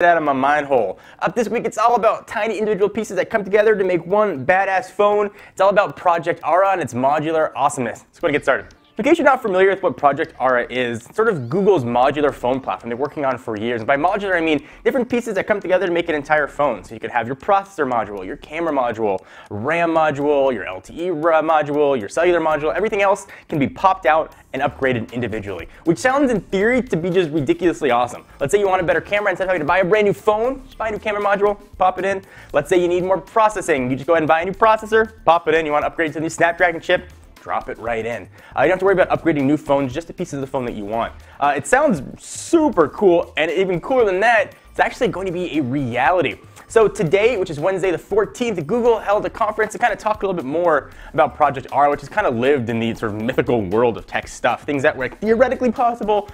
out of my mind hole. Up this week, it's all about tiny individual pieces that come together to make one badass phone. It's all about Project Ara and its modular awesomeness. Let's go and get started. In case you're not familiar with what Project Ara is, it's sort of Google's modular phone platform they're working on for years. And by modular, I mean different pieces that come together to make an entire phone. So you could have your processor module, your camera module, RAM module, your LTE module, your cellular module. Everything else can be popped out and upgraded individually, which sounds in theory to be just ridiculously awesome. Let's say you want a better camera, instead of having to buy a brand new phone, just buy a new camera module, pop it in. Let's say you need more processing, you just go ahead and buy a new processor, pop it in. You want to upgrade to a new Snapdragon chip, drop it right in. You don't have to worry about upgrading new phones, just the pieces of the phone that you want. It sounds super cool, and even cooler than that, it's actually going to be a reality. So today, which is Wednesday the 14th, Google held a conference to kind of talk a little bit more about Project Ara, which has kind of lived in the sort of mythical world of tech stuff, things that were theoretically possible.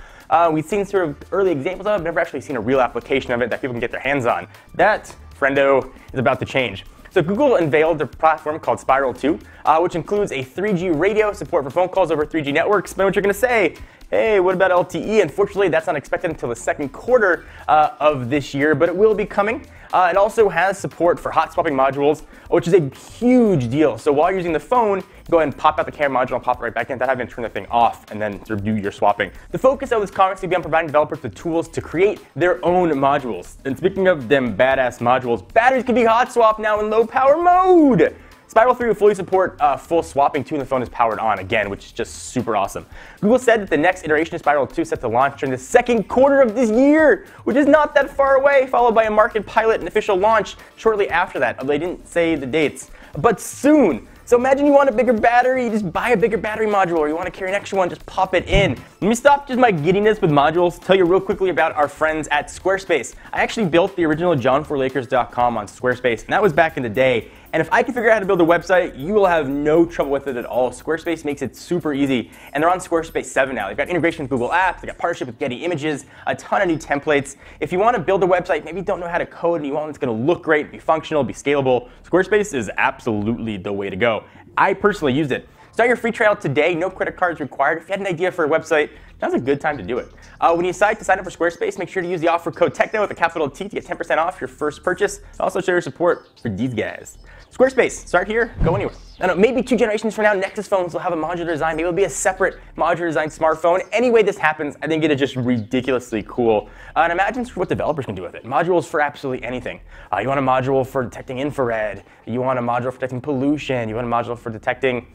We've seen sort of early examples of it, never actually seen a real application of it that people can get their hands on. That, friendo, is about to change. So Google unveiled a platform called Spiral 2, which includes a 3G radio, support for phone calls over 3G networks. But what you're going to say, hey, what about LTE? Unfortunately, that's not expected until the second quarter of this year, but it will be coming. It also has support for hot swapping modules, which is a huge deal. So while you're using the phone, go ahead and pop out the camera module and pop it right back in without having to turn the thing off and then sort of do your swapping. The focus of this conference will be on providing developers the tools to create their own modules. And speaking of them badass modules, batteries can be hot swapped now in low power mode. Spiral 3 will fully support full swapping too when the phone is powered on again, which is just super awesome. Google said that the next iteration of Spiral 2 is set to launch during the second quarter of this year, which is not that far away, followed by a market pilot and official launch shortly after that. Although they didn't say the dates, but soon. So imagine you want a bigger battery, you just buy a bigger battery module, or you want to carry an extra one, just pop it in. Let me stop just my giddiness with modules, tell you real quickly about our friends at Squarespace. I actually built the original Jon4Lakers.com on Squarespace, and that was back in the day. And if I can figure out how to build a website, you will have no trouble with it at all. Squarespace makes it super easy, and they're on Squarespace 7 now. They've got integration with Google Apps, they've got partnership with Getty Images, a ton of new templates. If you want to build a website, maybe you don't know how to code, and you want one that's going to look great, be functional, be scalable, Squarespace is absolutely the way to go. I personally used it. Start your free trial today, no credit cards required. If you had an idea for a website, now's a good time to do it. When you decide to sign up for Squarespace, make sure to use the offer code TECHNO with a capital T to get 10% off your first purchase. Also show your support for these guys. Squarespace, start here, go anywhere. I don't know, maybe 2 generations from now, Nexus phones will have a modular design. Maybe it'll be a separate modular design smartphone. Any way this happens, I think it is just ridiculously cool. And imagine what developers can do with it. Modules for absolutely anything. You want a module for detecting infrared. You want a module for detecting pollution. You want a module for detecting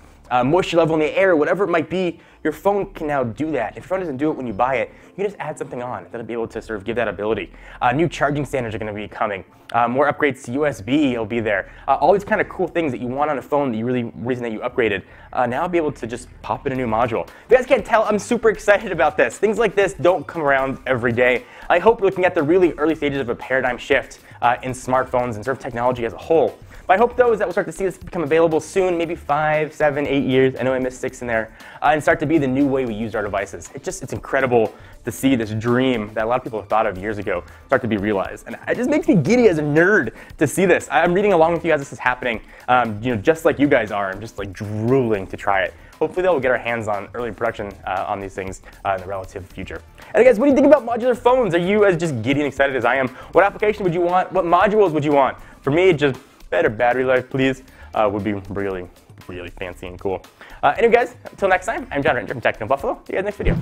moisture level in the air, whatever it might be. Your phone can now do that. If your phone doesn't do it when you buy it, you can just add something on that'll be able to sort of give that ability. New charging standards are going to be coming. More upgrades to USB will be there. All these kind of cool things that you want on a phone that you reason that you upgraded, now I'll be able to just pop in a new module. If you guys can't tell, I'm super excited about this. Things like this don't come around every day. I hope we're looking at the really early stages of a paradigm shift in smartphones and sort of technology as a whole. My hope, though, is that we'll start to see this become available soon, maybe 5, 7, 8 years. I know I missed 6 in there, and start to be the new way we use our devices. It's incredible to see this dream that a lot of people have thought of years ago start to be realized. And it just makes me giddy as a nerd to see this. I'm reading along with you as this is happening, just like you guys are. I'm just like drooling to try it. Hopefully, we'll get our hands on early production on these things in the relative future. And guys, what do you think about modular phones? Are you as just giddy and excited as I am? What application would you want? What modules would you want? For me, just better battery life, please, would be really, really fancy and cool. Anyway, guys, until next time, I'm Jon R from Techno Buffalo. See you guys next video.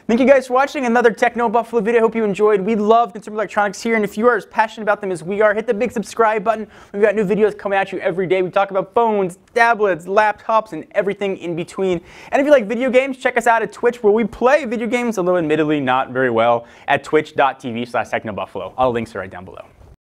Thank you guys for watching another Techno Buffalo video. I hope you enjoyed. We love consumer electronics here, and if you are as passionate about them as we are, hit the big subscribe button. We've got new videos coming at you every day. We talk about phones, tablets, laptops, and everything in between. And if you like video games, check us out at Twitch, where we play video games, although admittedly not very well, at twitch.tv/technobuffalo. All the links are right down below.